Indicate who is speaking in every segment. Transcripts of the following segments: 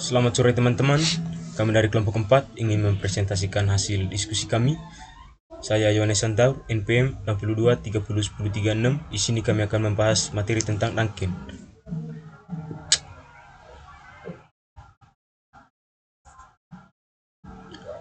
Speaker 1: Selamat sore teman-teman. Kami dari kelompok 4 ingin mempresentasikan hasil diskusi kami. Saya Yohanes Santaur, NPM 62 30 10 36. Di sini kami akan membahas materi tentang Duncan.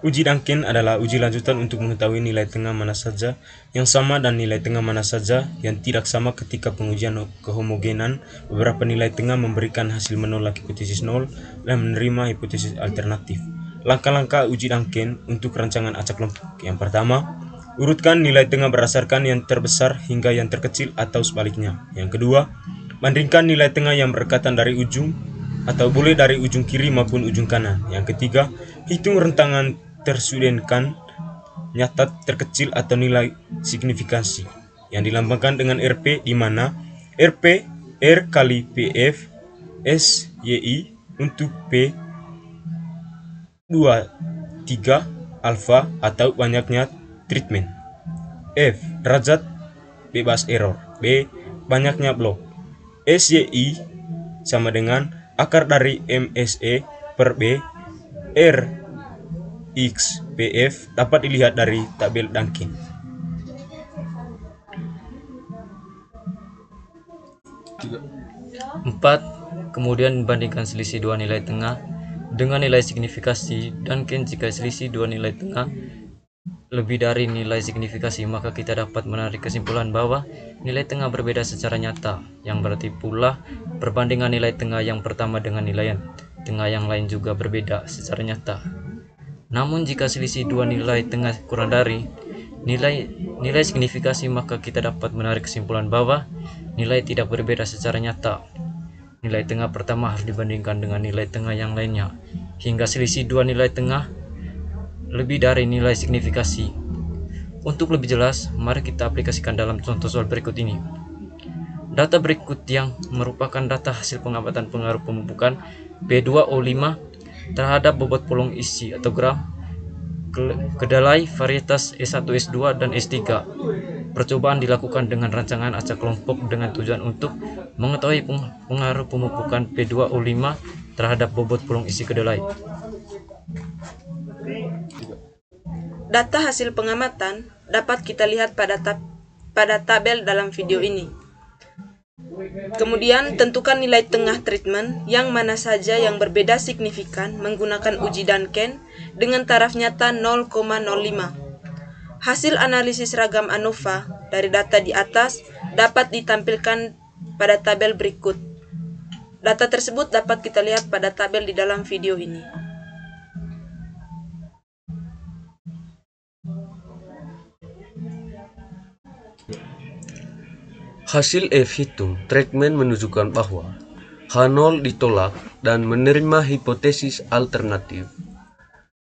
Speaker 1: Uji Duncan adalah uji lanjutan untuk mengetahui nilai tengah mana saja yang sama dan nilai tengah mana saja yang tidak sama ketika pengujian kehomogenan. Beberapa nilai tengah memberikan hasil menolak hipotesis nol dan menerima hipotesis alternatif. Langkah-langkah uji Duncan untuk rancangan acak kelompok. Yang pertama, urutkan nilai tengah berdasarkan yang terbesar hingga yang terkecil atau sebaliknya. Yang kedua, bandingkan nilai tengah yang berdekatan dari ujung atau boleh dari ujung kiri maupun ujung kanan. Yang ketiga, hitung rentangan tersudenkan nyata terkecil atau nilai signifikansi yang dilambangkan dengan RP, di mana RP R kali PF S YI untuk P 2 3 alfa atau banyaknya treatment. F derajat bebas error. B banyaknya blok. SYI sama dengan akar dari MSE per B. R X PF dapat dilihat dari tabel Duncan.
Speaker 2: Empat, kemudian bandingkan selisih dua nilai tengah dengan nilai signifikasi Duncan. Jika selisih dua nilai tengah lebih dari nilai signifikasi, maka kita dapat menarik kesimpulan bahwa nilai tengah berbeda secara nyata, yang berarti pula perbandingan nilai tengah yang pertama dengan nilai tengah yang lain juga berbeda secara nyata. Namun jika selisih dua nilai tengah kurang dari nilai signifikasi, maka kita dapat menarik kesimpulan bahwa nilai tidak berbeda secara nyata. Nilai tengah pertama harus dibandingkan dengan nilai tengah yang lainnya hingga selisih dua nilai tengah lebih dari nilai signifikasi. Untuk lebih jelas, mari kita aplikasikan dalam contoh soal berikut ini. Data berikut yang merupakan data hasil pengamatan pengaruh pemupukan P2O5 terhadap bobot polong isi atau gram kedelai varietas S1, S2, dan S3. Percobaan dilakukan dengan rancangan acak kelompok dengan tujuan untuk mengetahui pengaruh pemupukan P2O5 terhadap bobot polong isi kedelai.
Speaker 3: Data hasil pengamatan dapat kita lihat pada tabel dalam video ini. Kemudian tentukan nilai tengah treatment yang mana saja yang berbeda signifikan menggunakan uji Duncan dengan taraf nyata 0,05. Hasil analisis ragam ANOVA dari data di atas dapat ditampilkan pada tabel berikut. Data tersebut dapat kita lihat pada tabel di dalam video ini.
Speaker 4: Hasil F hitung treatment menunjukkan bahwa H0 ditolak dan menerima hipotesis alternatif,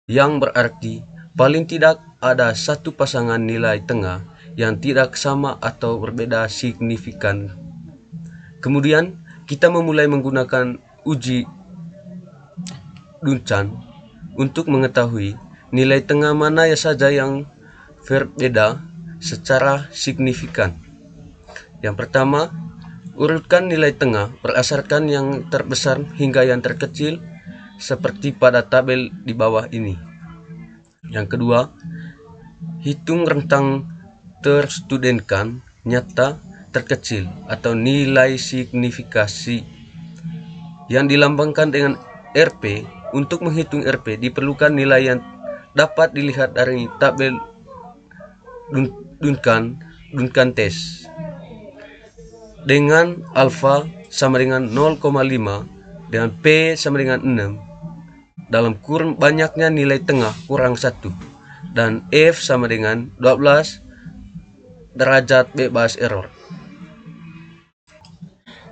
Speaker 4: yang berarti paling tidak ada satu pasangan nilai tengah yang tidak sama atau berbeda signifikan. Kemudian kita memulai menggunakan uji Duncan untuk mengetahui nilai tengah mana saja yang berbeda secara signifikan. Yang pertama, urutkan nilai tengah berdasarkan yang terbesar hingga yang terkecil seperti pada tabel di bawah ini. Yang kedua, hitung rentang terstudenkan nyata terkecil atau nilai signifikasi yang dilambangkan dengan RP. Untuk menghitung RP diperlukan nilai yang dapat dilihat dari tabel Duncan test dengan alfa sama dengan 0,5 dengan P sama dengan 6 dalam kurun banyaknya nilai tengah kurang 1 dan F sama dengan 12 derajat bebas error.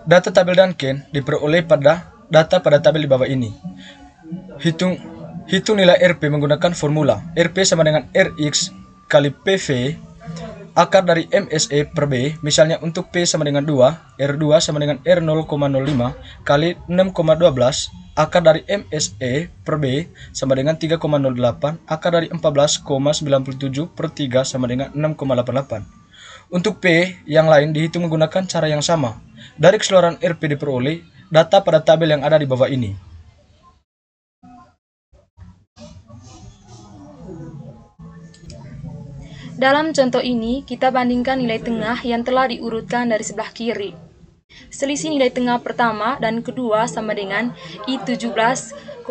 Speaker 5: Data tabel Duncan diperoleh pada data pada tabel di bawah ini. Hitung nilai RP menggunakan formula RP sama dengan RX kali PV akar dari MSE per B. Misalnya untuk P sama dengan 2, R2 sama dengan R0,05 kali 6,12, akar dari MSE per B sama dengan 3,08, akar dari 14,97 per 3 sama dengan 6,88. Untuk P yang lain dihitung menggunakan cara yang sama. Dari keseluruhan RP diperoleh data pada tabel yang ada di bawah ini.
Speaker 6: Dalam contoh ini, kita bandingkan nilai tengah yang telah diurutkan dari sebelah kiri. Selisih nilai tengah pertama dan kedua sama dengan I17,33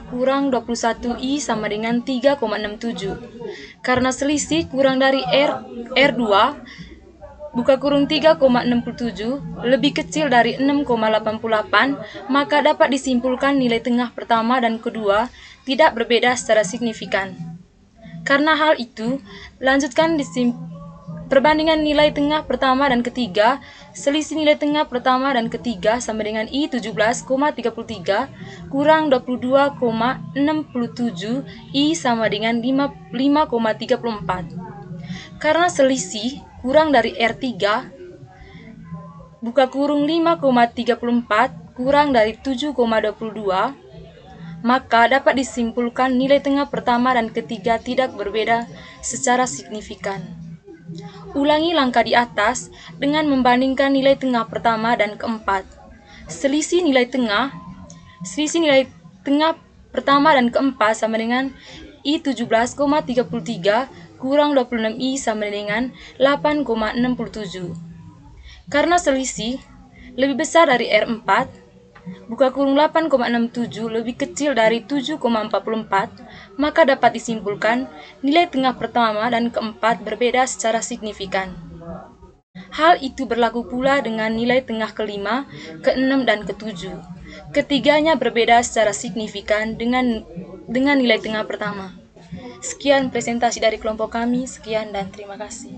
Speaker 6: kurang 21I sama dengan 3,67. Karena selisih kurang dari R2 buka kurung 3,67 lebih kecil dari 6,88, maka dapat disimpulkan nilai tengah pertama dan kedua tidak berbeda secara signifikan. Karena hal itu, lanjutkan perbandingan nilai tengah pertama dan ketiga. Selisih nilai tengah pertama dan ketiga sama dengan I17,33 kurang 22,67 I sama dengan 5,34. Karena selisih kurang dari R3 buka kurung 5,34 kurang dari 7,22, maka dapat disimpulkan nilai tengah pertama dan ketiga tidak berbeda secara signifikan. Ulangi langkah di atas dengan membandingkan nilai tengah pertama dan keempat. Selisih nilai tengah pertama dan keempat sama dengan I17,33 kurang 26I sama dengan 8,67. Karena selisih lebih besar dari R4, buka kurung 8,67 lebih kecil dari 7,44, maka dapat disimpulkan nilai tengah pertama dan keempat berbeda secara signifikan. Hal itu berlaku pula dengan nilai tengah kelima, keenam, dan ketujuh. Ketiganya berbeda secara signifikan dengan nilai tengah pertama. Sekian presentasi dari kelompok kami, sekian dan terima kasih.